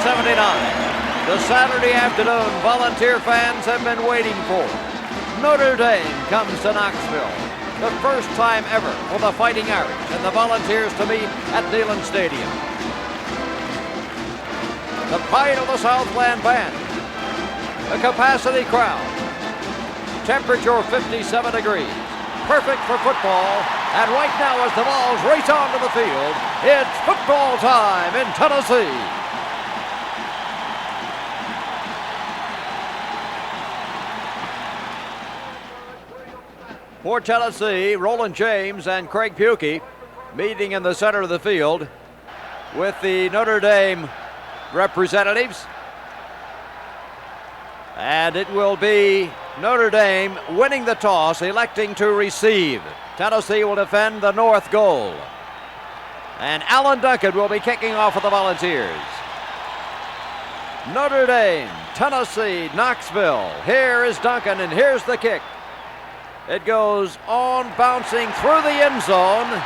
The Saturday afternoon Volunteer fans have been waiting for. Notre Dame comes to Knoxville. The first time ever for the Fighting Irish and the Volunteers to meet at Neyland Stadium. The pride of the Southland Band. A capacity crowd. Temperature 57 degrees. Perfect for football. And right now as the balls race onto the field, it's football time in Tennessee. For Tennessee, Roland James and Craig Pukey meeting in the center of the field with the Notre Dame representatives. And it will be Notre Dame winning the toss, electing to receive. Tennessee will defend the north goal. And Alan Duncan will be kicking off for the Volunteers. Notre Dame, Tennessee, Knoxville. Here is Duncan, and here's the kick. It goes on, bouncing through the end zone.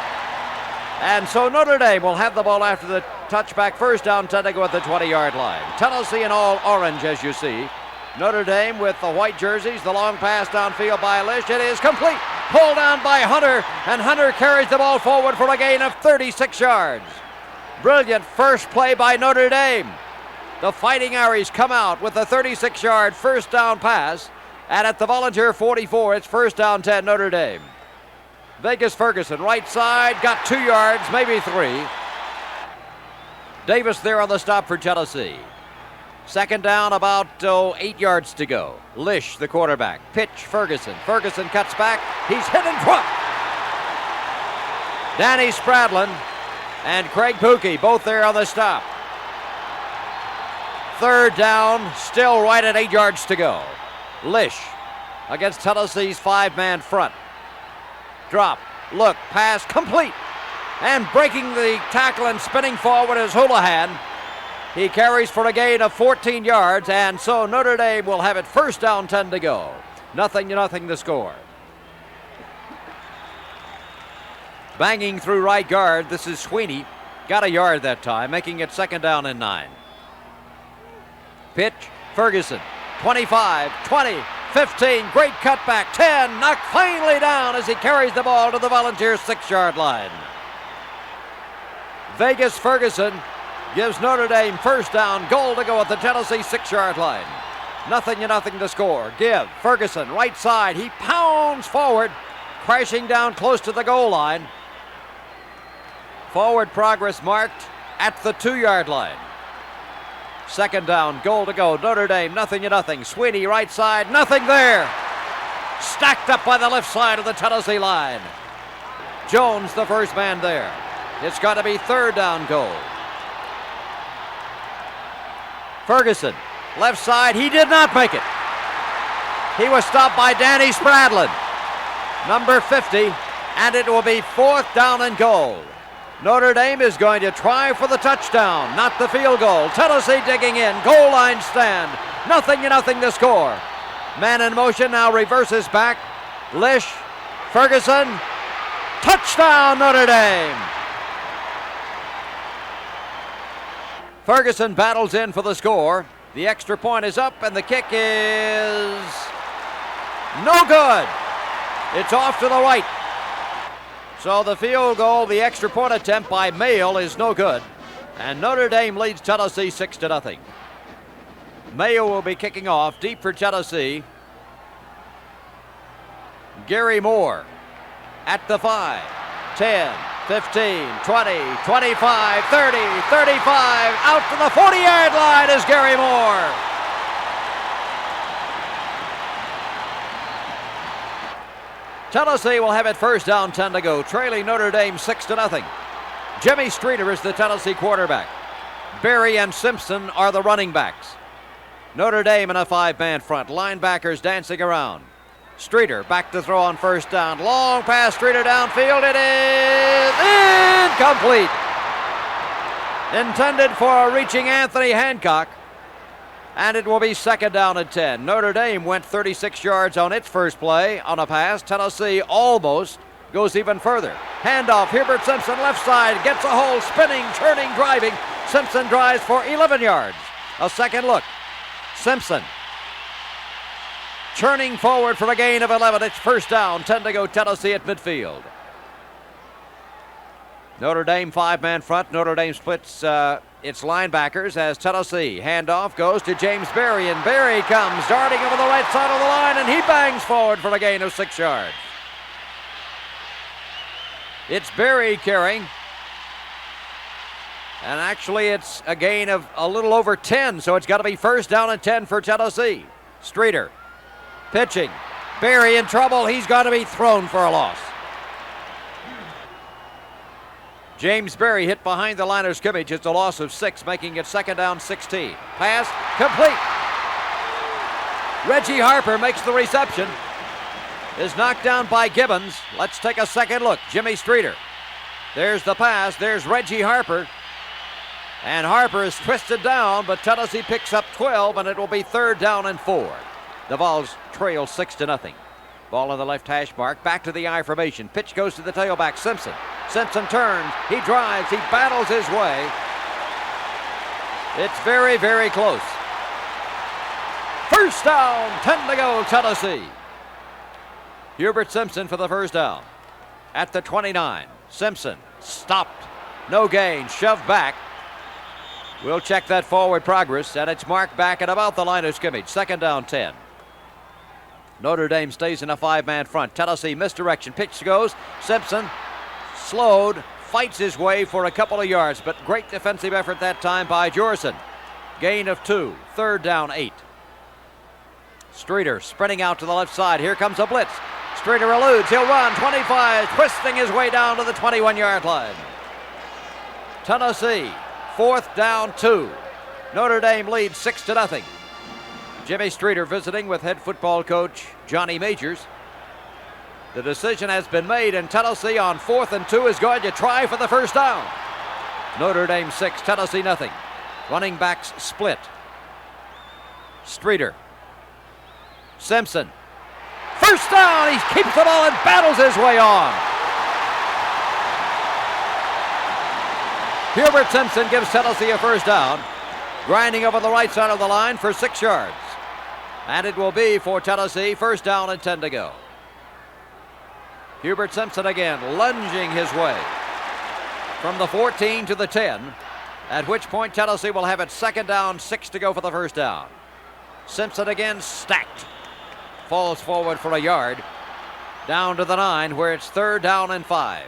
And so Notre Dame will have the ball after the touchback. First down, 10 to go at the 20-yard line. Tennessee in all orange, as you see. Notre Dame with the white jerseys. The long pass downfield by Lish. It is complete. Pulled down by Hunter, and Hunter carries the ball forward for a gain of 36 yards. Brilliant first play by Notre Dame. The Fighting Irish come out with a 36-yard first down pass. And at the Volunteer 44, it's first down 10, Notre Dame. Vegas Ferguson, right side, got 2 yards, maybe 3. Davis there on the stop for Tennessee. Second down, about 8 yards to go. Lish, the quarterback. Pitch, Ferguson. Ferguson cuts back. He's hit in front. Danny Spradlin and Craig Pukey, both there on the stop. Third down, still right at 8 yards to go. Lish against Tennessee's 5-man front. Drop, look, pass, complete. And breaking the tackle and spinning forward is Houlihan. He carries for a gain of 14 yards, and so Notre Dame will have it first down, 10 to go. 0-0 the score. Banging through right guard, this is Sweeney. Got a yard that time, making it second down and 9. Pitch, Ferguson. 25, 20, 15, great cutback, 10, knocked plainly down as he carries the ball to the Volunteers' 6-yard line. Vegas Ferguson gives Notre Dame first down, goal to go at the Tennessee 6-yard line. 0-0 to score. Give Ferguson right side. He pounds forward, crashing down close to the goal line. Forward progress marked at the 2-yard line. Second down, goal to go. Notre Dame, 0-0. Sweeney right side, nothing there. Stacked up by the left side of the Tennessee line. Jones, the first man there. It's got to be third down goal. Ferguson, left side, he did not make it. He was stopped by Danny Spradlin, number 50, and it will be fourth down and goal. Notre Dame is going to try for the touchdown, not the field goal. Tennessee digging in, goal line stand. 0-0 the score. Man in motion now reverses back. Lish, Ferguson, touchdown Notre Dame. Ferguson battles in for the score. The extra point is up and the kick is no good. It's off to the right. So the field goal, the extra point attempt by Mayle is no good. And Notre Dame leads Tennessee 6-0. Mayle will be kicking off deep for Tennessee. Gary Moore at the 5, 10, 15, 20, 25, 30, 35. Out to the 40-yard line is Gary Moore. Tennessee will have it first down, 10 to go, trailing Notre Dame 6-0. Jimmy Streeter is the Tennessee quarterback. Berry and Simpson are the running backs. Notre Dame in a 5-man front. Linebackers dancing around. Streeter back to throw on first down. Long pass, Streeter downfield. It is incomplete. Intended for a reaching Anthony Hancock. And it will be second down and 10. Notre Dame went 36 yards on its first play on a pass. Tennessee almost goes even further. Handoff, Hubert Simpson left side, gets a hole, spinning, turning, driving. Simpson drives for 11 yards. A second look. Simpson churning forward for a gain of 11. It's first down, 10 to go, Tennessee at midfield. Notre Dame five-man front. Notre Dame splits its linebackers as Tennessee. Handoff goes to James Berry, and Berry comes darting over the right side of the line, and he bangs forward for a gain of 6 yards. It's Berry carrying, and actually it's a gain of a little over 10, so it's got to be first down and 10 for Tennessee. Streeter pitching. Berry in trouble. He's got to be thrown for a loss. James Berry hit behind the line of scrimmage. It's a loss of 6, making it second down 16. Pass complete. Reggie Harper makes the reception. Is knocked down by Gibbons. Let's take a second look. Jimmy Streeter. There's the pass. There's Reggie Harper. And Harper is twisted down, but Tennessee picks up 12, and it will be third down and 4. The Vols trail 6-0. Ball on the left hash mark. Back to the I formation. Pitch goes to the tailback, Simpson. Simpson turns. He drives. He battles his way. It's very, very close. First down, 10 to go, Tennessee. Hubert Simpson for the first down. At the 29. Simpson stopped. No gain. Shoved back. We'll check that forward progress, and it's marked back at about the line of scrimmage. Second down, 10. Notre Dame stays in a five-man front. Tennessee misdirection. Pitch goes. Simpson slowed, fights his way for a couple of yards, but great defensive effort that time by Jorson. Gain of 2. Third down, 8. Streeter sprinting out to the left side. Here comes a blitz. Streeter eludes. He'll run 25, twisting his way down to the 21-yard line. Tennessee, fourth down, 2. Notre Dame leads 6-0. Jimmy Streeter visiting with head football coach Johnny Majors. The decision has been made, and Tennessee on 4th and 2 is going to try for the first down. Notre Dame 6, Tennessee nothing. Running backs split. Streeter. Simpson. First down. He keeps the ball and battles his way on. Hubert Simpson gives Tennessee a first down, grinding over the right side of the line for 6 yards. And it will be for Tennessee, first down and 10 to go. Hubert Simpson again lunging his way from the 14 to the 10, at which point Tennessee will have it second down, 6 to go for the first down. Simpson again stacked. Falls forward for a yard. Down to the 9, where it's third down and 5.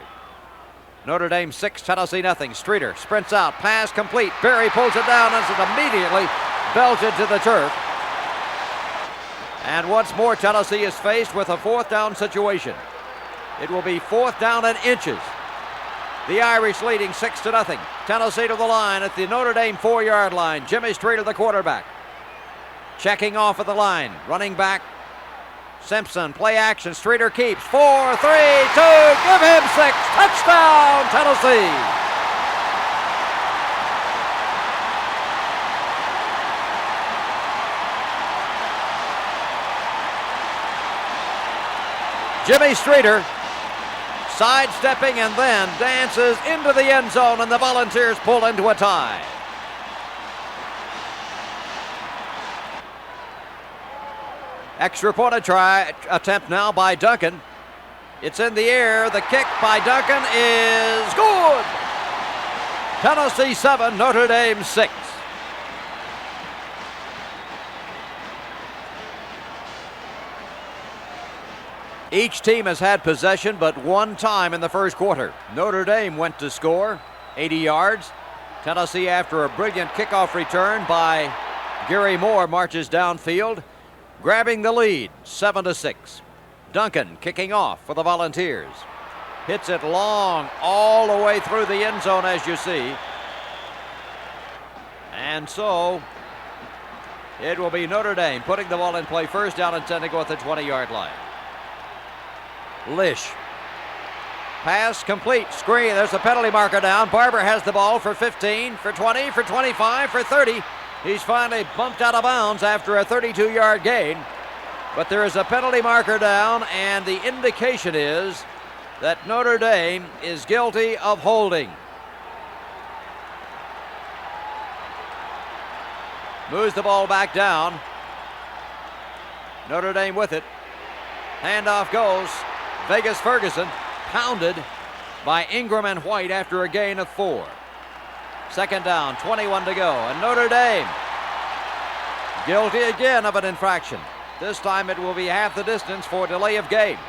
Notre Dame 6, Tennessee nothing. Streeter sprints out. Pass complete. Berry pulls it down and is immediately belted to the turf. And once more, Tennessee is faced with a fourth down situation. It will be fourth down and inches. The Irish leading 6-0. Tennessee to the line at the Notre Dame 4-yard line. Jimmy Streeter, the quarterback. Checking off at the line. Running back. Simpson, play action. Streeter keeps. 4, 3, 2. Give him 6. Touchdown, Tennessee. Jimmy Streeter sidestepping and then dances into the end zone, and the Volunteers pull into a tie. Extra point attempt now by Duncan. It's in the air. The kick by Duncan is good. Tennessee 7, Notre Dame 6. Each team has had possession but one time in the first quarter. Notre Dame went to score, 80 yards. Tennessee, after a brilliant kickoff return by Gary Moore, marches downfield, grabbing the lead, 7-6. Duncan kicking off for the Volunteers. Hits it long all the way through the end zone, as you see. And so it will be Notre Dame putting the ball in play, first down and 10 to go at the 20-yard line. Lish. Pass complete. Screen. There's a penalty marker down. Barber has the ball for 15, for 20, for 25, for 30. He's finally bumped out of bounds after a 32-yard gain. But there is a penalty marker down, and the indication is that Notre Dame is guilty of holding. Moves the ball back down. Notre Dame with it. Handoff goes. Vegas Ferguson pounded by Ingram and White after a gain of 4. Second down, 21 to go. And Notre Dame guilty again of an infraction. This time it will be half the distance for delay of game.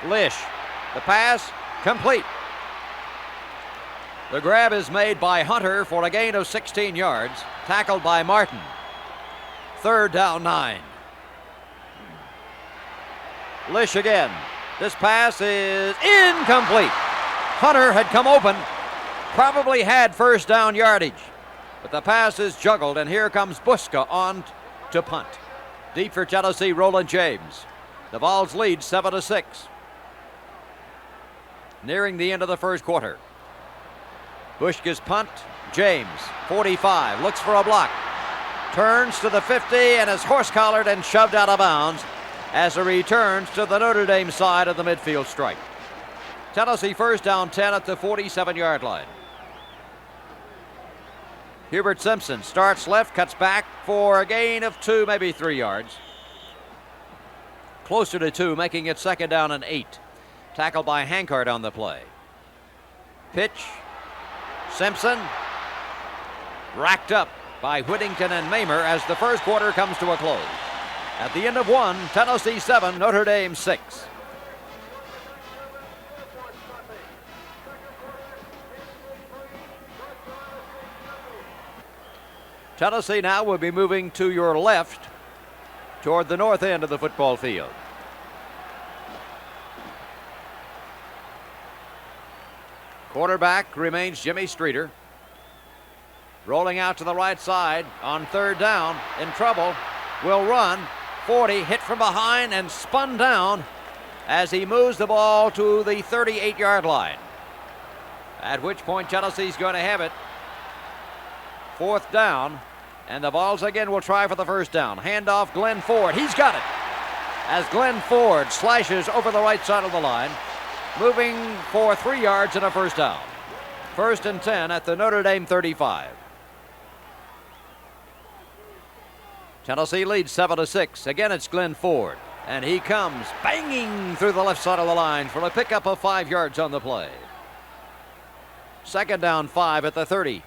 Lish, the pass, complete. The grab is made by Hunter for a gain of 16 yards, tackled by Martin. Third down, 9. Lish again. This pass is incomplete. Hunter had come open, probably had first down yardage, but the pass is juggled, and here comes Buska on to punt. Deep for Tennessee, Roland James. The Vols lead 7-6. Nearing the end of the first quarter. Buska's punt. James, 45, looks for a block. Turns to the 50 and is horse-collared and shoved out of bounds as it returns to the Notre Dame side of the midfield stripe. Tennessee first down 10 at the 47-yard line. Hubert Simpson starts left, cuts back for a gain of 2, maybe 3 yards. Closer to 2, making it second down and 8. Tackled by Hankard on the play. Pitch. Simpson racked up by Whittington and Mamer as the first quarter comes to a close. At the end of 1, Tennessee 7, Notre Dame 6. Tennessee now will be moving to your left toward the north end of the football field. Quarterback remains Jimmy Streeter. Rolling out to the right side on third down, in trouble, will run. 40, hit from behind and spun down as he moves the ball to the 38-yard line. At which point Tennessee's going to have it. Fourth down, and the Vols again will try for the first down. Handoff, Glenn Ford. He's got it as Glenn Ford slashes over the right side of the line, moving for 3 yards and a first down. First and 10 at the Notre Dame 35. Tennessee leads 7-6. Again, it's Glenn Ford, and he comes banging through the left side of the line for a pickup of 5 yards on the play. Second down, 5 at the 30.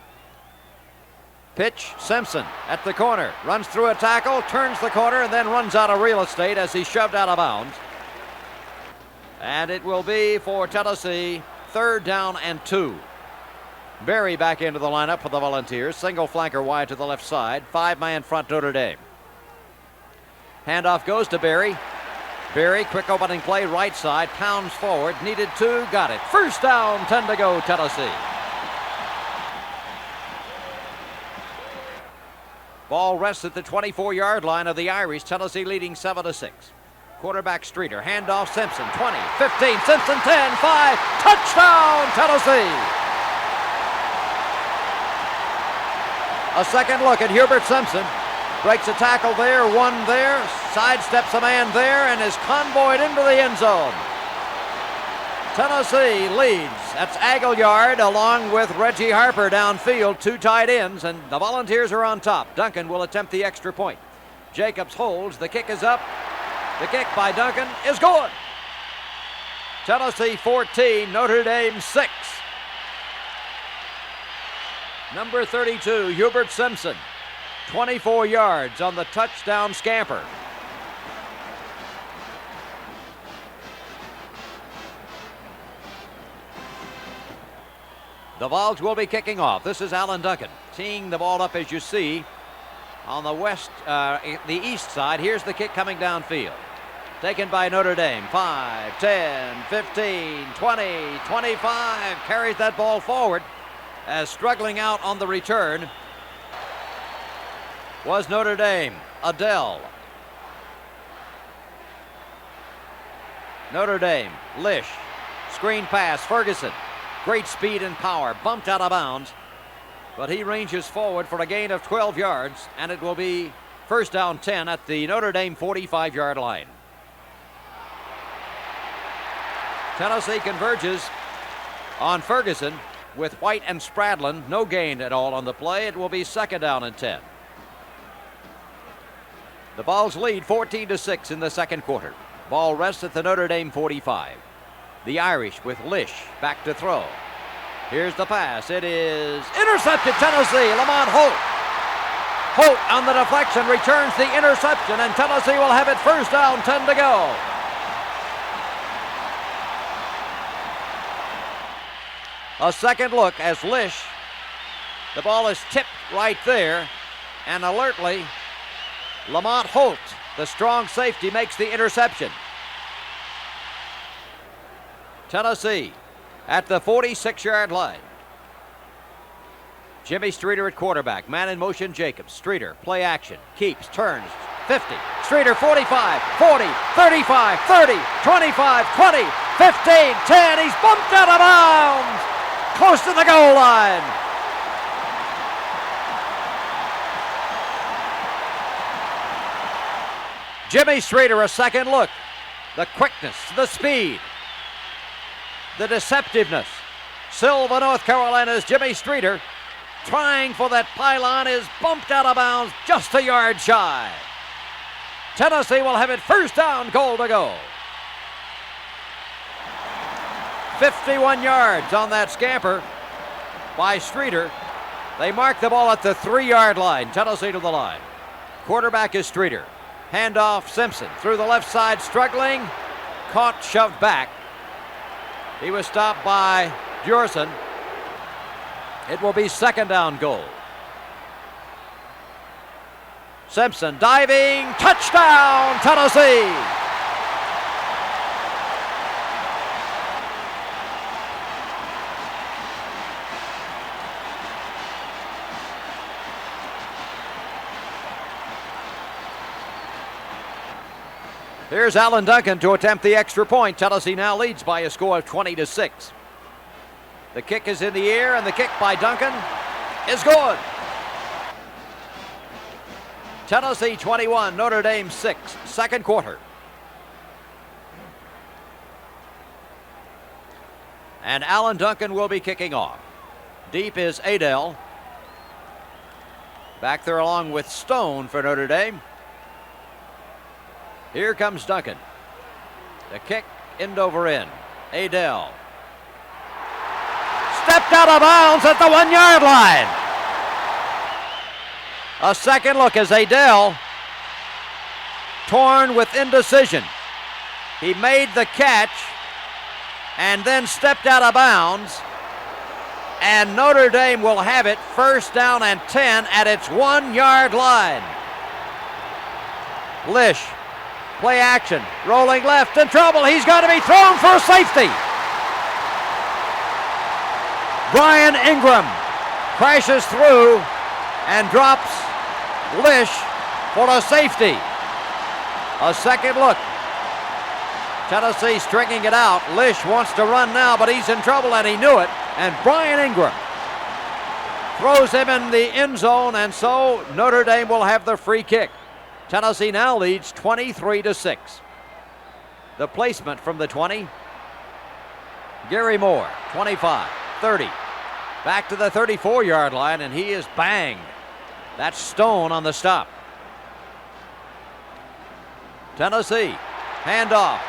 Pitch, Simpson at the corner, runs through a tackle, turns the corner, and then runs out of real estate as he's shoved out of bounds. And it will be for Tennessee, third down and 2. Berry back into the lineup for the Volunteers. Single flanker wide to the left side. 5-man front Notre Dame. Handoff goes to Berry. Berry, quick opening play, right side, pounds forward, needed 2, got it. First down, 10 to go, Tennessee. Ball rests at the 24-yard line of the Irish. Tennessee leading 7-6. Quarterback Streeter, handoff Simpson, 20, 15, Simpson 10, 5, touchdown, Tennessee. A second look at Hubert Simpson. Breaks a tackle there, one there, sidesteps a man there, and is convoyed into the end zone. Tennessee leads. That's Aguilar along with Reggie Harper downfield, 2 tight ends, and the Volunteers are on top. Duncan will attempt the extra point. Jacobs holds. The kick is up. The kick by Duncan is good. Tennessee 14, Notre Dame 6. Number 32, Hubert Simpson, 24 yards on the touchdown scamper. The Vols will be kicking off. This is Alan Duncan, teeing the ball up as you see on the east side. Here's the kick coming downfield. Taken by Notre Dame. 5, 10, 15, 20, 25. Carries that ball forward as struggling out on the return was Notre Dame. Adele. Notre Dame. Lish. Screen pass. Ferguson. Great speed and power. Bumped out of bounds. But he ranges forward for a gain of 12 yards, and it will be first down 10 at the Notre Dame 45-yard line. Tennessee converges on Ferguson. with White and Spradlin. No gain at all on the play. It will be 2nd down and 10. The Vols lead 14-6 in the second quarter. Ball rests at the Notre Dame 45. The Irish with Lish back to throw. Here's the pass. It is intercepted. Tennessee. Lamont Holt. Holt on the deflection returns the interception, and Tennessee will have it 1st down, 10 to go. A second look as Lish. The ball is tipped right there, and alertly, Lamont Holt, the strong safety, makes the interception. Tennessee at the 46-yard line. Jimmy Streeter at quarterback. Man in motion, Jacobs. Streeter, play action. Keeps, turns, 50. Streeter, 45, 40, 35, 30, 25, 20, 15, 10. He's bumped out of bounds. Close to the goal line. Jimmy Streeter, a second look. The quickness, the speed, the deceptiveness. Silva, North Carolina's Jimmy Streeter, trying for that pylon, is bumped out of bounds just a yard shy. Tennessee will have it 1st down, goal to go. 51 yards on that scamper by Streeter. They mark the ball at the 3-yard line. Tennessee to the line. Quarterback is Streeter. Handoff, Simpson through the left side, struggling. Caught, shoved back. He was stopped by Bjorson. It will be 2nd down, goal. Simpson diving, touchdown, Tennessee! Here's Alan Duncan to attempt the extra point. Tennessee now leads by a score of 20-6. The kick is in the air, and the kick by Duncan is good. Tennessee 21, Notre Dame 6, second quarter. And Alan Duncan will be kicking off. Deep is Adele. Back there along with Stone for Notre Dame. Here comes Duncan. The kick, end over end. Adele. Stepped out of bounds at the 1-yard line. A second look as Adele, torn with indecision. He made the catch and then stepped out of bounds. And Notre Dame will have it 1st down and 10 at its 1-yard line. Lish. Play action, rolling left, in trouble. He's going to be thrown for a safety. Brian Ingram crashes through and drops Lish for a safety. A second look. Tennessee stringing it out. Lish wants to run now, but he's in trouble, and he knew it. And Brian Ingram throws him in the end zone, and so Notre Dame will have the free kick. Tennessee now leads 23-6. The placement from the 20. Gary Moore, 25, 30. Back to the 34-yard line, and he is banged. That's Stone on the stop. Tennessee, handoff.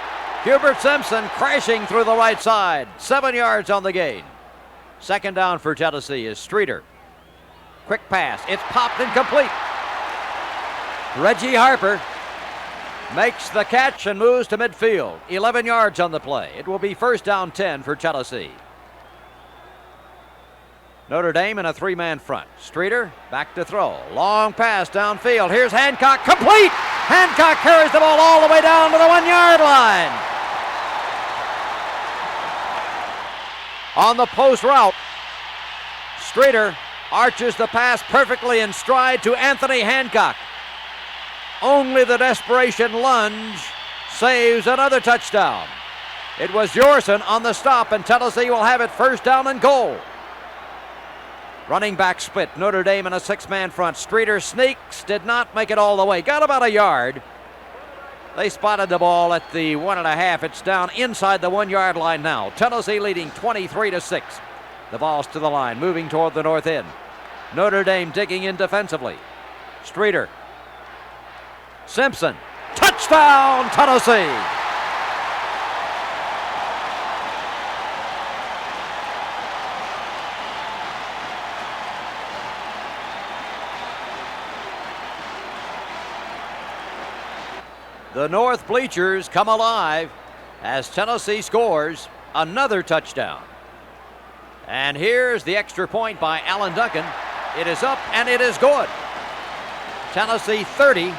Hubert Simpson crashing through the right side. 7 yards on the gain. 2nd down for Tennessee is Streeter. Quick pass. It's popped incomplete. Reggie Harper makes the catch and moves to midfield. 11 yards on the play. It will be 1st down 10 for Tennessee. Notre Dame in a 3-man front. Streeter back to throw. Long pass downfield. Here's Hancock. Complete! Hancock carries the ball all the way down to the 1-yard line. On the post route, Streeter arches the pass perfectly in stride to Anthony Hancock. Only the desperation lunge saves another touchdown. It was Bjorson on the stop, and Tennessee will have it 1st down and goal. Running back split. Notre Dame in a 6-man front. Streeter sneaks, did not make it all the way. Got about a yard. They spotted the ball at the 1.5. It's down inside the 1-yard line now. Tennessee leading 23-6. The ball's to the line, moving toward the north end. Notre Dame digging in defensively. Streeter. Simpson. Touchdown, Tennessee! The north bleachers come alive as Tennessee scores another touchdown. And here's the extra point by Alan Duncan. It is up and it is good. Tennessee 30,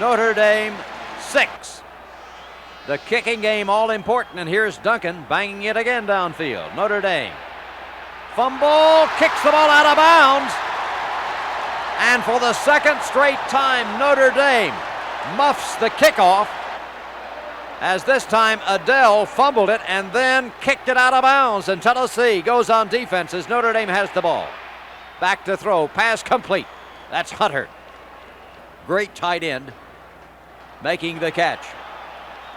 Notre Dame 6. The kicking game all important, and here's Duncan banging it again downfield. Notre Dame. Fumble, kicks the ball out of bounds. And for the second straight time, Notre Dame muffs the kickoff, as this time Adele fumbled it and then kicked it out of bounds, and Tennessee goes on defense as Notre Dame has the ball. Back to throw, pass complete. That's Hunter. Great tight end making the catch.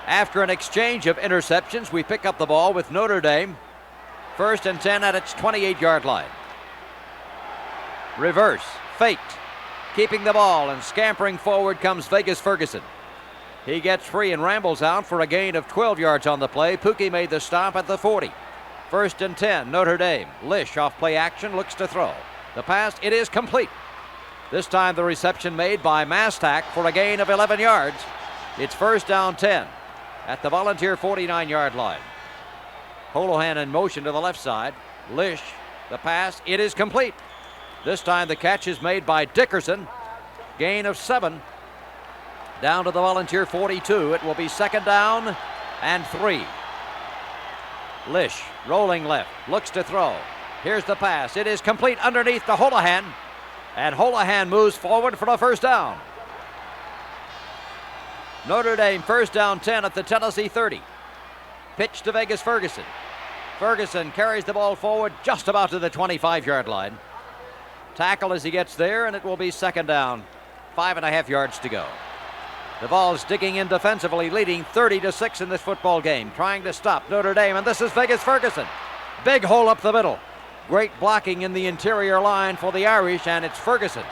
After an exchange of interceptions, we pick up the ball with Notre Dame. 1st and 10 at its 28-yard line. Reverse, faked. Keeping the ball and scampering forward comes Vegas Ferguson. He gets free and rambles out for a gain of 12 yards on the play. Pookie made the stop at the 40. 1st and 10, Notre Dame. Lish off play action, looks to throw. The pass, it is complete. This time the reception made by Mastak for a gain of 11 yards. It's 1st down 10 at the Volunteer 49-yard line. Holohan in motion to the left side. Lish, the pass, it is complete. This time the catch is made by Dickerson. Gain of 7. Down to the Volunteer 42. It will be 2nd down and 3. Lish rolling left. Looks to throw. Here's the pass. It is complete underneath to Holohan. And Holohan moves forward for the 1st down. Notre Dame 1st down 10 at the Tennessee 30. Pitch to Vegas Ferguson. Ferguson carries the ball forward just about to the 25-yard line. Tackle as he gets there, and it will be 2nd down. 5.5 yards to go. The Vols digging in defensively, leading 30-6 in this football game, trying to stop Notre Dame, and this is Vegas Ferguson. Big hole up the middle. Great blocking in the interior line for the Irish, and it's Ferguson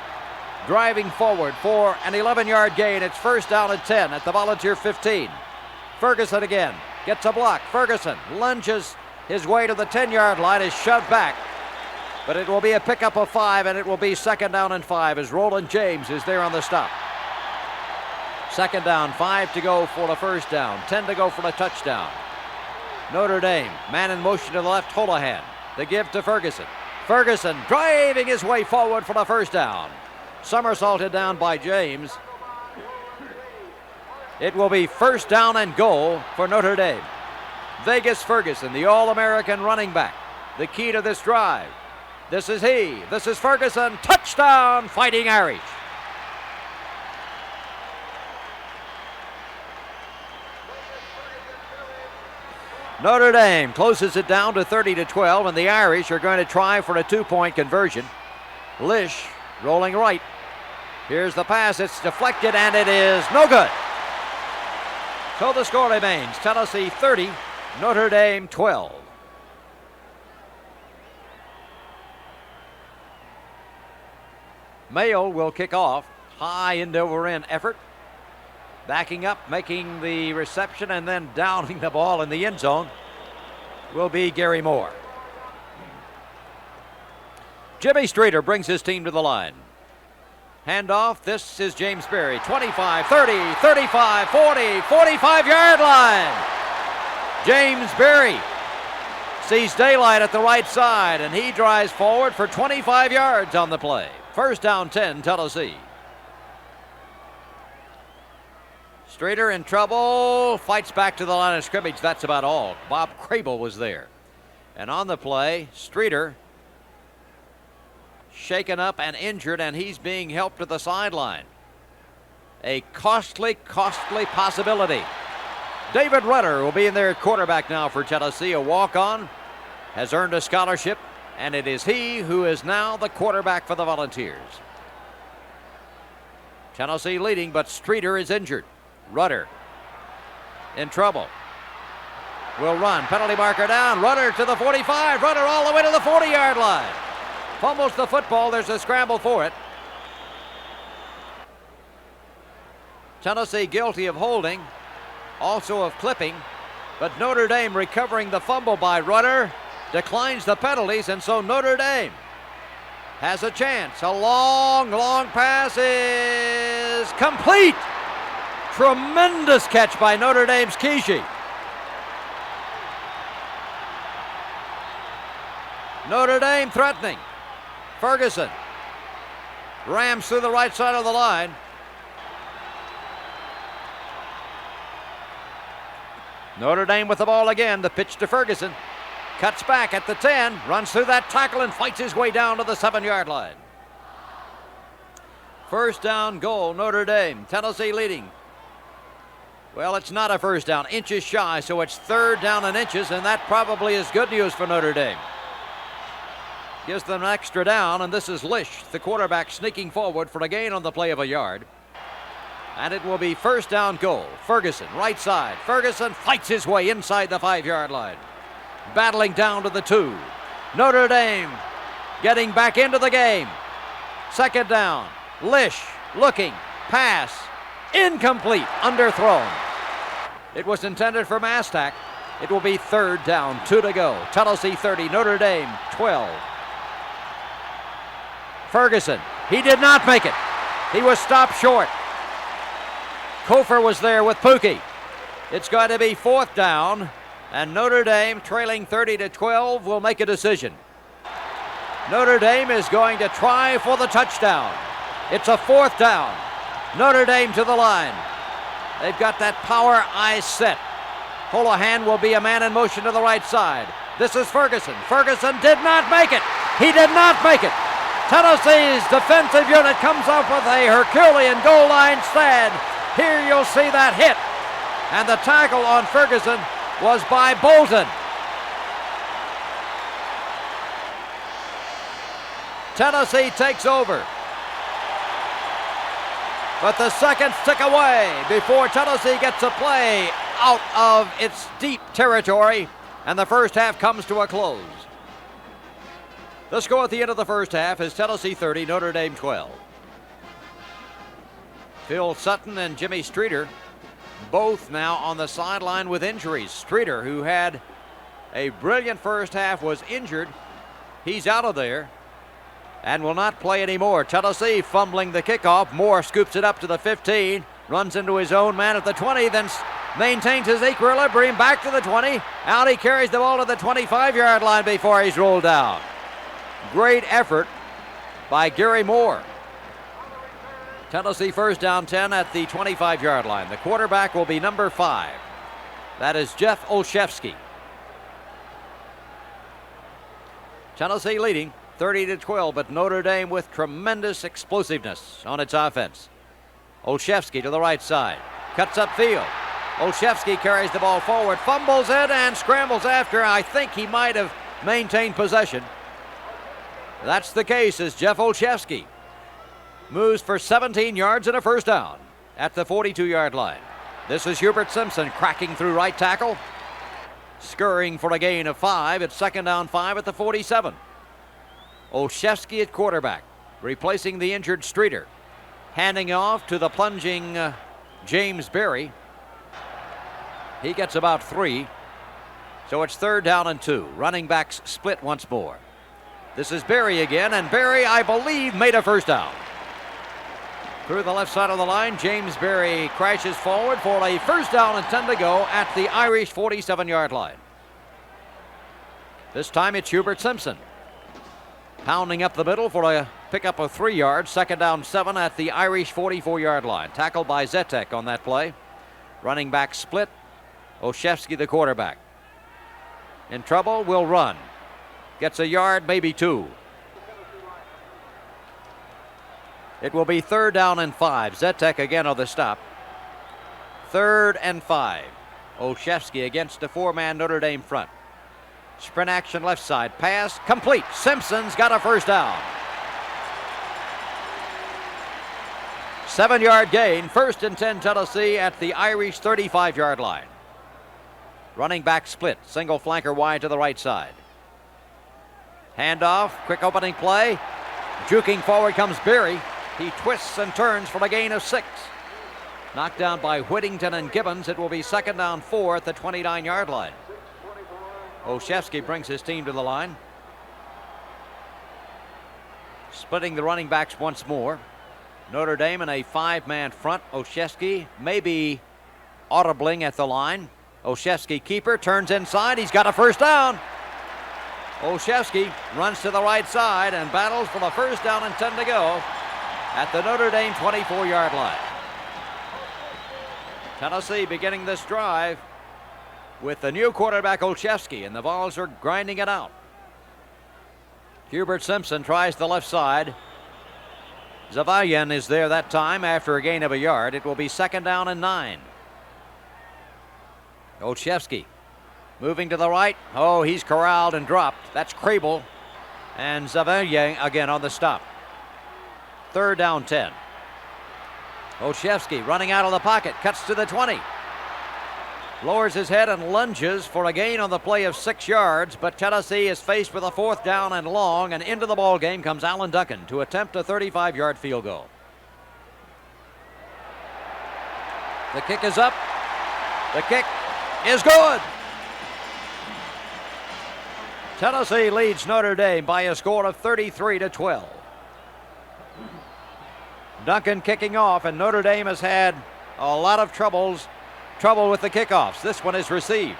driving forward for an 11-yard gain. It's 1st down and 10 at the Volunteer 15. Ferguson again gets a block. Ferguson lunges his way to the 10-yard line, is shoved back. But it will be a pickup of 5, and it will be 2nd down and 5 as Roland James is there on the stop. 2nd down, 5 to go for the 1st down, 10 to go for the touchdown. Notre Dame, man in motion to the left, Holohan. The give to Ferguson. Ferguson driving his way forward for the 1st down. Somersaulted down by James. It will be 1st down and goal for Notre Dame. Vegas Ferguson, the All-American running back, the key to this drive. This is he. This is Ferguson. Touchdown, Fighting Irish. Notre Dame closes it down to 30-12, and the Irish are going to try for a 2-point conversion. Lish rolling right. Here's the pass. It's deflected, and it is no good. So the score remains Tennessee 30, Notre Dame 12. Mayo will kick off. High end-over-end effort. Backing up, making the reception, and then downing the ball in the end zone will be Gary Moore. Jimmy Streeter brings his team to the line. Handoff, this is James Berry. 25, 30, 35, 40, 45-yard line. James Berry sees daylight at the right side, and he drives forward for 25 yards on the play. 1st down 10, Tennessee. Streeter in trouble, fights back to the line of scrimmage. That's about all. Bob Crable was there. And on the play, Streeter shaken up and injured, and he's being helped to the sideline. A costly possibility. David Rudder will be in there at quarterback now for Tennessee. A walk-on, has earned a scholarship, and it is he who is now the quarterback for the Volunteers. Tennessee leading, but Streeter is injured. Rudder in trouble. will run. Penalty marker down. Runner to the 45. Runner all the way to the 40-yard line. Fumbles the football. There's a scramble for it. Tennessee guilty of holding, also of clipping, but Notre Dame recovering the fumble by Runner declines the penalties, and so Notre Dame has a chance. A long pass is complete. Tremendous catch by Notre Dame's Keeshe. Notre Dame threatening. Ferguson rams through the right side of the line. Notre Dame with the ball again. The pitch to Ferguson. Cuts back at the 10. Runs through that tackle and fights his way down to the 7-yard line. First down goal, Notre Dame. Tennessee leading. Well, it's not a first down. Inches shy, so it's third down and inches, and that probably is good news for Notre Dame. Gives them an extra down, and this is Lish, the quarterback, sneaking forward for a gain on the play of a yard. And it will be first down goal. Ferguson, right side. Ferguson fights his way inside the 5-yard line. Battling down to the 2. Notre Dame getting back into the game. Second down. Lish looking. Pass. Incomplete. Underthrown. It was intended for Mastak. It will be third down. 2 to go. Tennessee 30. Notre Dame 12. Ferguson. He did not make it. He was stopped short. Kofer was there with Pookie. It's going to be fourth down, and Notre Dame, trailing 30-12, will make a decision. Notre Dame is going to try for the touchdown. It's a fourth down. Notre Dame to the line. They've got that power eye set. Holohan will be a man in motion to the right side. This is Ferguson. Ferguson did not make it. He did not make it. Tennessee's defensive unit comes up with a Herculean goal line stand. Here you'll see that hit. And the tackle on Ferguson was by Bolton. Tennessee takes over. But the seconds tick away before Tennessee gets a play out of its deep territory, and the first half comes to a close. The score at the end of the first half is Tennessee 30, Notre Dame 12. Phil Sutton and Jimmy Streeter both now on the sideline with injuries. Streeter, who had a brilliant first half, was injured. He's out of there and will not play anymore. Tennessee fumbling the kickoff. Moore scoops it up to the 15, runs into his own man at the 20, then maintains his equilibrium back to the 20. Out he carries the ball to the 25-yard line before he's rolled down. Great effort by Gary Moore. Tennessee first down 10 at the 25-yard line. The quarterback will be number 5. That is Jeff Olszewski. Tennessee leading 30-12, but Notre Dame with tremendous explosiveness on its offense. Olszewski to the right side. Cuts upfield. Olszewski carries the ball forward, fumbles it, and scrambles after. I think he might have maintained possession. That's the case as Jeff Olszewski moves for 17 yards and a first down at the 42-yard line. This is Hubert Simpson cracking through right tackle, scurrying for a gain of 5. It's second down 5 at the 47. Olszewski at quarterback, replacing the injured Streeter. Handing off to the plunging James Berry. He gets about 3. So it's third down and 2. Running backs split once more. This is Berry again, and Berry, I believe, made a first down. Through the left side of the line, James Berry crashes forward for a first down and 10 to go at the Irish 47-yard line. This time it's Hubert Simpson pounding up the middle for a pickup of 3 yards. Second down 7 at the Irish 44-yard line. Tackled by Zetek on that play. Running back split. Olszewski the quarterback. In trouble, will run. Gets a yard, maybe 2. It will be third down and 5. Zetek again on the stop. Third and 5. Olszewski against a 4-man Notre Dame front. Sprint action left side. Pass complete. Simpson's got a first down. 7-yard gain. First and 10 Tennessee at the Irish 35-yard line. Running back split. Single flanker wide to the right side. Handoff. Quick opening play. Juking forward comes Berry. He twists and turns for a gain of 6. Knocked down by Whittington and Gibbons. It will be second down 4 at the 29-yard line. Olszewski brings his team to the line. Splitting the running backs once more. Notre Dame in a 5-man front. Olszewski maybe audibling at the line. Olszewski keeper turns inside. He's got a first down. Olszewski runs to the right side and battles for the first down and 10 to go at the Notre Dame 24-yard line. Tennessee beginning this drive with the new quarterback Olszewski, and the Vols are grinding it out. Hubert Simpson tries the left side. Zavalian is there that time after a gain of a yard. It will be second down and 9. Olszewski moving to the right. Oh, he's corralled and dropped. That's Crable. And Zavalian again on the stop. Third down 10. Olszewski running out of the pocket, cuts to the 20. Lowers his head and lunges for a gain on the play of 6 yards, but Tennessee is faced with a fourth down and long, and into the ball game comes Alan Duncan to attempt a 35-yard field goal. The kick is up. The kick is good. Tennessee leads Notre Dame by a score of 33-12. Duncan kicking off, and Notre Dame has had a lot of trouble with the kickoffs. This one is received.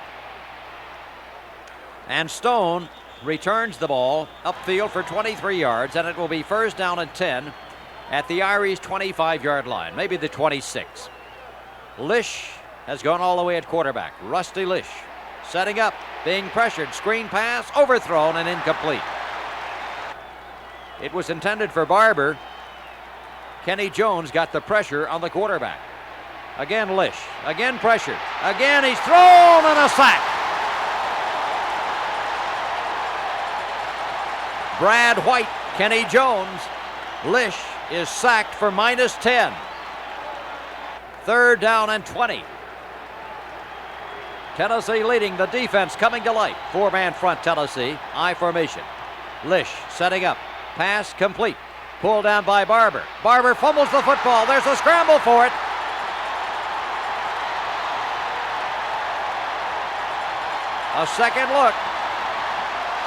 And Stone returns the ball upfield for 23 yards, and it will be first down and 10 at the Irish 25-yard line, maybe the 26. Lish has gone all the way at quarterback. Rusty Lish setting up, being pressured, screen pass, overthrown and incomplete. It was intended for Barber. Kenny Jones got the pressure on the quarterback. Again Lish, again pressured, again he's thrown and a sack. Brad White, Kenny Jones, Lish is sacked for -10. Third down and 20. Tennessee leading, the defense coming to life. 4-man front Tennessee, I formation. Lish setting up, pass complete. Pulled down by Barber. Barber fumbles the football. There's a scramble for it. A second look.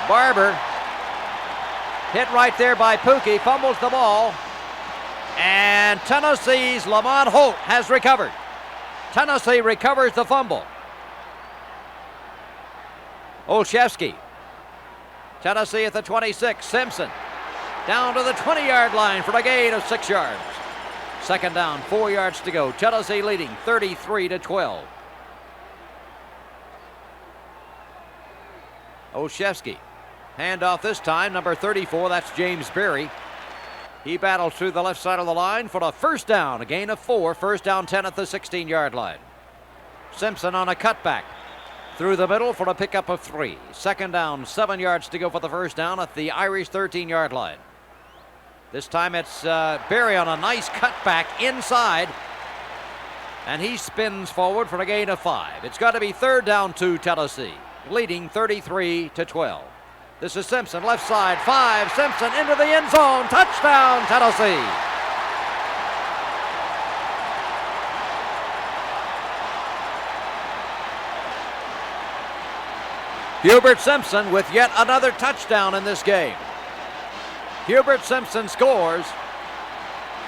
Barber hit right there by Pookie, fumbles the ball. And Tennessee's Lamont Holt has recovered. Tennessee recovers the fumble. Olszewski. Tennessee at the 26. Simpson down to the 20-yard line for a gain of 6 yards. Second down, 4 yards to go. Tennessee leading 33-12. Olszewski. Handoff this time, number 34, that's James Berry. He battles through the left side of the line for a first down, a gain of 4, first down 10 at the 16-yard line. Simpson on a cutback through the middle for a pickup of 3. Second down, 7 yards to go for the first down at the Irish 13-yard line. This time it's Berry on a nice cutback inside, and he spins forward for a gain of 5. It's got to be third down 2 Tennessee, leading 33-12. This is Simpson, left side, 5. Simpson into the end zone. Touchdown, Tennessee. Hubert Simpson with yet another touchdown in this game. Hubert Simpson scores,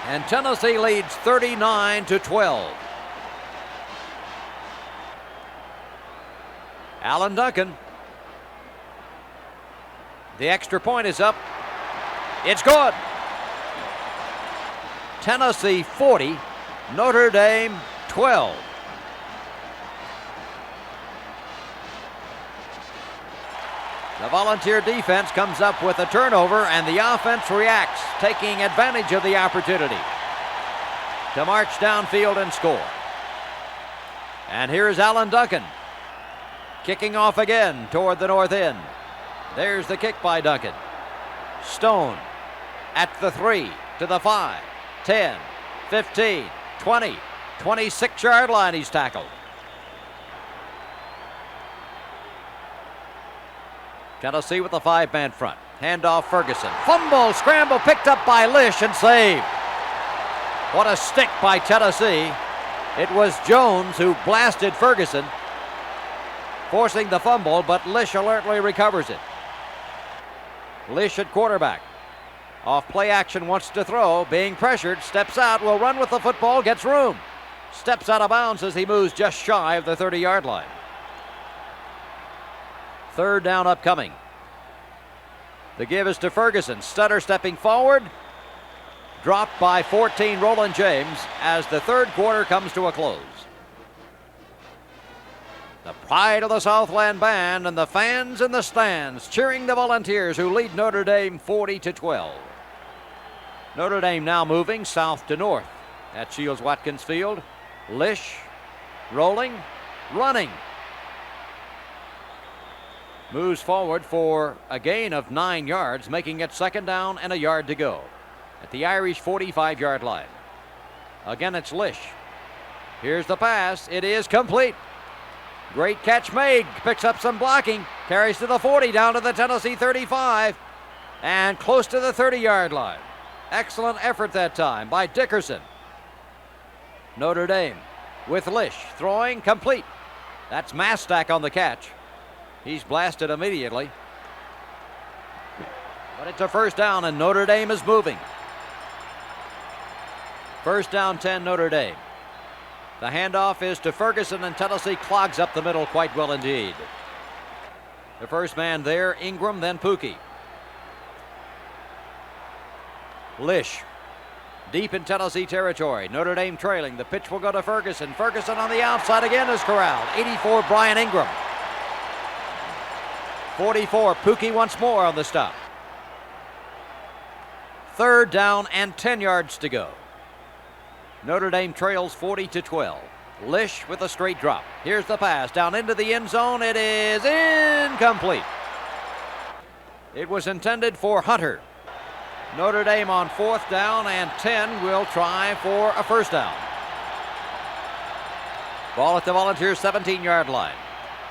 and Tennessee leads 39-12. Alan Duncan. The extra point is up. It's good. Tennessee 40, Notre Dame 12. The Volunteer defense comes up with a turnover, and the offense reacts, taking advantage of the opportunity to march downfield and score. And here's Alan Duncan kicking off again toward the north end. There's the kick by Duncan. Stone at the 3, to the 5, 10, 15, 20, 26-yard line he's tackled. Tennessee with the 5-man front. Handoff Ferguson. Fumble, scramble, picked up by Lish and saved. What a stick by Tennessee. It was Jones who blasted Ferguson, forcing the fumble, but Lish alertly recovers it. Lish at quarterback. Off play action, wants to throw, being pressured, steps out, will run with the football, gets room. Steps out of bounds as he moves just shy of the 30-yard line. Third down upcoming. The give is to Ferguson. Stutter stepping forward. Dropped by 14, Roland James, as the third quarter comes to a close. The pride of the Southland Band and the fans in the stands cheering the Volunteers, who lead Notre Dame 40-12. Notre Dame now moving south to north at Shields-Watkins Field. Lish rolling, running. Moves forward for a gain of 9 yards, making it second down and a yard to go at the Irish 45-yard line. Again, it's Lish. Here's the pass. It is complete. Great catch made. Picks up some blocking. Carries to the 40, down to the Tennessee 35, and close to the 30-yard line. Excellent effort that time by Dickerson. Notre Dame with Lish throwing, complete. That's Mastak on the catch. He's blasted immediately. But it's a first down, and Notre Dame is moving. First down, 10, Notre Dame. The handoff is to Ferguson, and Tennessee clogs up the middle quite well indeed. The first man there, Ingram, then Pookie. Lish, deep in Tennessee territory. Notre Dame trailing. The pitch will go to Ferguson. Ferguson on the outside again is corralled. 84, Brian Ingram. 44, Pookie once more on the stop. Third down and 10 yards to go. Notre Dame trails 40-12. Lish with a straight drop. Here's the pass down into the end zone. It is incomplete. It was intended for Hunter. Notre Dame on fourth down and 10 will try for a first down. Ball at the Volunteers' 17-yard line.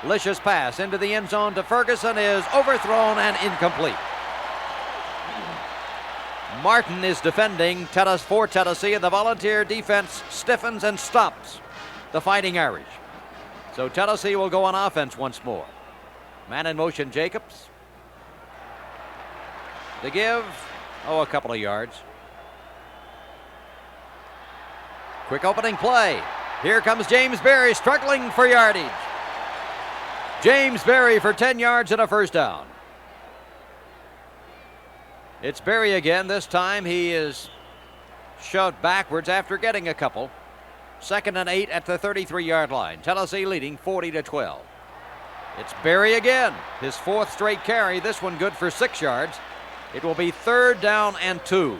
Lish's pass into the end zone to Ferguson is overthrown and incomplete. Martin is defending for Tennessee, and the Volunteer defense stiffens and stops the Fighting Irish. So Tennessee will go on offense once more. Man in motion, Jacobs. The give, a couple of yards. Quick opening play. Here comes James Berry struggling for yardage. James Berry for 10 yards and a first down. It's Berry again. This time he is shoved backwards after getting a couple. Second and 8 at the 33-yard line. Tennessee leading 40-12. It's Berry again. His fourth straight carry. This one good for 6 yards. It will be third down and 2.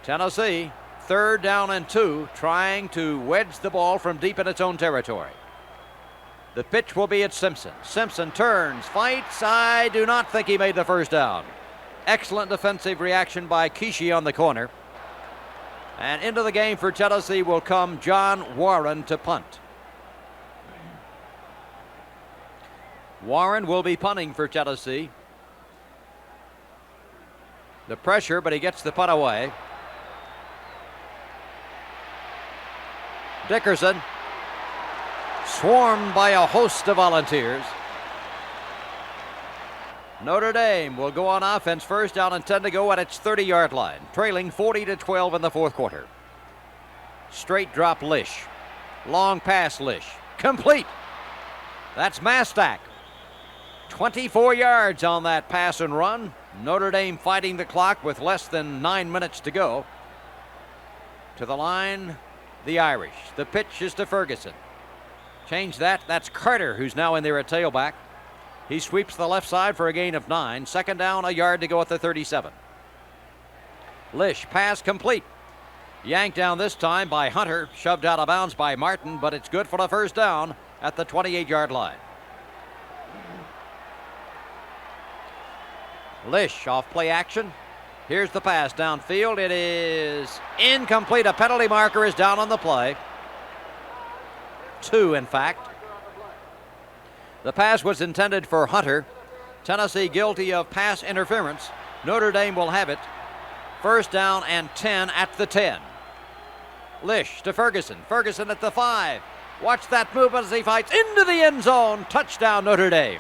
Tennessee, third down and 2, trying to wedge the ball from deep in its own territory. The pitch will be at Simpson. Simpson turns, fights. I do not think he made the first down. Excellent defensive reaction by Kishi on the corner. And into the game for Tennessee will come John Warren to punt. Warren will be punting for Tennessee. The pressure, but he gets the punt away. Dickerson, swarmed by a host of Volunteers. Notre Dame will go on offense, first down and 10 to go at its 30-yard line, trailing 40-12 in the fourth quarter. Straight drop Lish. Long pass Lish. Complete. That's Mastak. 24 yards on that pass and run. Notre Dame fighting the clock with less than 9 minutes to go. To the line, the Irish. The pitch is to Ferguson. Change that. That's Carter, who's now in there at tailback. He sweeps the left side for a gain of 9. Second down, a yard to go at the 37. Lish, pass complete. Yanked down this time by Hunter. Shoved out of bounds by Martin, but it's good for the first down at the 28-yard line. Lish off play action. Here's the pass downfield. It is incomplete. A penalty marker is down on the play. 2, in fact. The pass was intended for Hunter. Tennessee guilty of pass interference. Notre Dame will have it. First down and 10 at the 10. Lish to Ferguson. Ferguson at the 5. Watch that movement as he fights into the end zone. Touchdown, Notre Dame.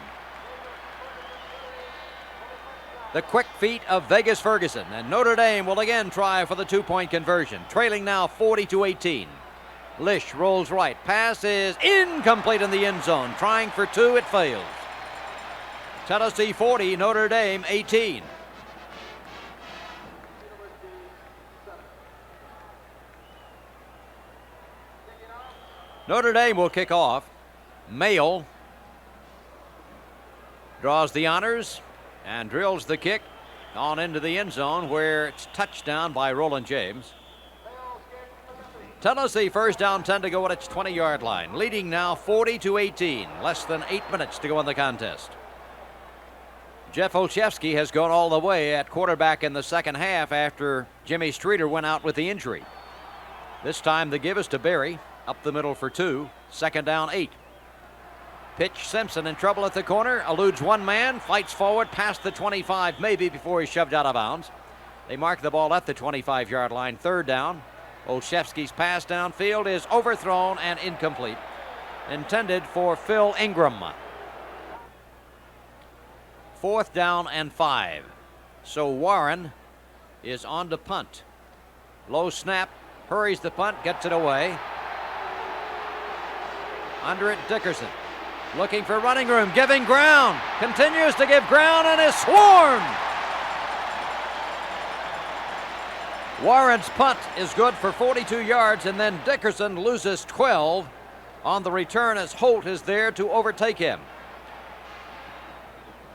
The quick feet of Vegas Ferguson, and Notre Dame will again try for the 2-point conversion, trailing now 40-18. Lish rolls right. Pass is incomplete in the end zone. Trying for 2, it fails. Tennessee 40, Notre Dame 18. Notre Dame will kick off. Mayle draws the honors and drills the kick on into the end zone, where it's touchdown by Roland James. Tennessee first down, 10 to go at its 20-yard line, leading now 40-18. Less than 8 minutes to go in the contest. Jeff Olszewski has gone all the way at quarterback in the second half after Jimmy Streeter went out with the injury. This time the give is to Berry, up the middle for 2, second down 8. Pitch, Simpson in trouble at the corner, eludes one man, fights forward past the 25 maybe before he's shoved out of bounds. They mark the ball at the 25-yard line, third down. Olszewski's pass downfield is overthrown and incomplete. Intended for Phil Ingram. Fourth down and 5. So Warren is on to punt. Low snap, hurries the punt, gets it away. Under it, Dickerson. Looking for running room, giving ground. Continues to give ground and is swarmed. Warren's punt is good for 42 yards, and then Dickerson loses 12 on the return as Holt is there to overtake him.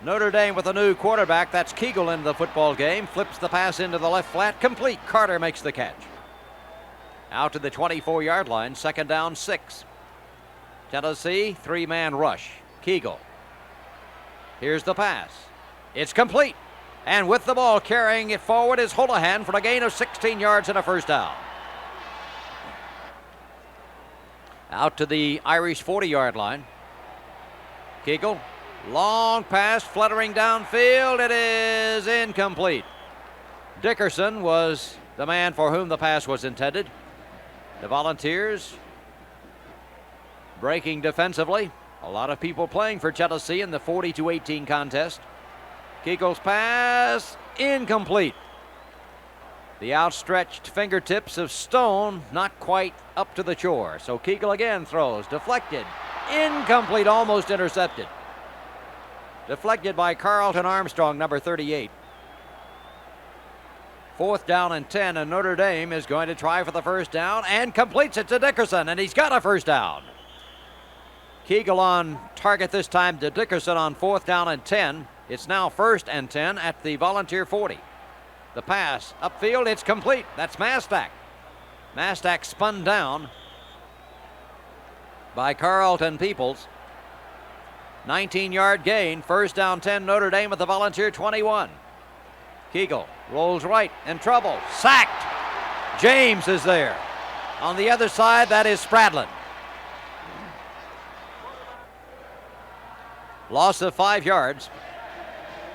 Notre Dame with a new quarterback. That's Kegel in the football game. Flips the pass into the left flat. Complete. Carter makes the catch. Out to the 24-yard line. Second down, 6. Tennessee, 3-man rush. Kegel. Here's the pass. It's complete. And with the ball carrying it forward is Holohan for a gain of 16 yards and a first down. Out to the Irish 40-yard line. Kegel. Long pass, fluttering downfield. It is incomplete. Dickerson was the man for whom the pass was intended. The Volunteers breaking defensively. A lot of people playing for Tennessee in the 40-18 contest. Kegel's pass, incomplete. The outstretched fingertips of Stone not quite up to the chore. So Kegel again throws, deflected, incomplete, almost intercepted. Deflected by Carlton Armstrong, number 38. Fourth down and 10, and Notre Dame is going to try for the first down and completes it to Dickerson, and he's got a first down. Kegel on target this time to Dickerson on fourth down and 10. It's now first and 10 at the Volunteer 40. The pass upfield, it's complete. That's Mastak. Mastak spun down by Carlton Peoples. 19-yard gain, first down 10, Notre Dame at the Volunteer 21. Kegel rolls right, in trouble, sacked. James is there. On the other side, that is Spradlin. Loss of 5 yards.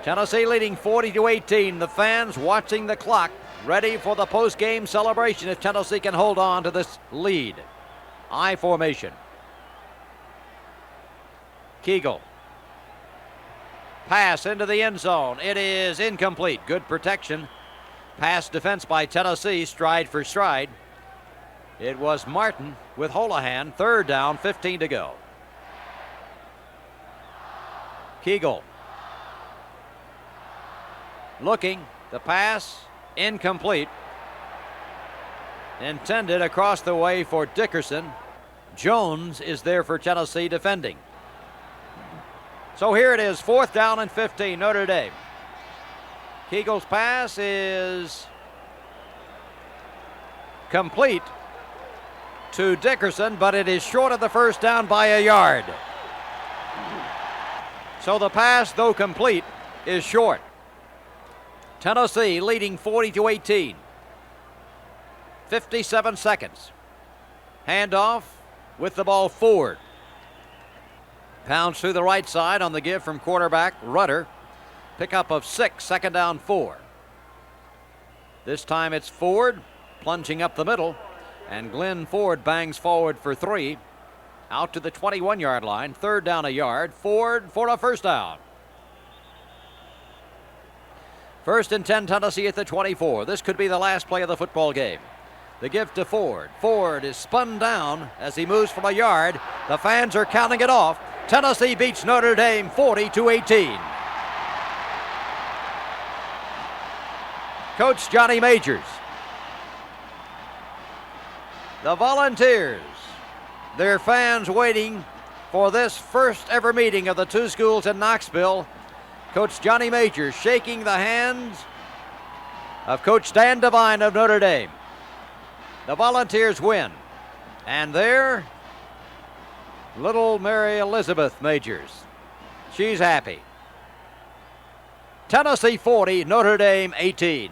Tennessee leading 40-18. The fans watching the clock, ready for the post-game celebration if Tennessee can hold on to this lead. I formation. Kegel. Pass into the end zone. It is incomplete. Good protection. Pass defense by Tennessee, stride for stride. It was Martin with Holohan. Third down, 15 to go. Kegel. Looking. The pass incomplete. Intended across the way for Dickerson. Jones is there for Tennessee defending. So here it is, fourth down and 15, Notre Dame. Kegel's pass is complete to Dickerson, but it is short of the first down by a yard. So the pass, though complete, is short. Tennessee leading 40-18. 57 seconds. Handoff with the ball forward. Pounds through the right side on the give from quarterback Rutter. Pickup of 6, second down 4. This time it's Ford plunging up the middle, and Glenn Ford bangs forward for 3. Out to the 21-yard line, third down a yard. Ford for a first down. First and 10, Tennessee at the 24. This could be the last play of the football game. The give to Ford. Ford is spun down as he moves from a yard. The fans are counting it off. Tennessee beats Notre Dame 40-18. Coach Johnny Majors. The Volunteers, their fans waiting for this first ever meeting of the two schools in Knoxville. Coach Johnny Majors shaking the hands of Coach Dan Devine of Notre Dame. The Volunteers win, and there, little Mary Elizabeth Majors. She's happy. Tennessee 40, Notre Dame 18.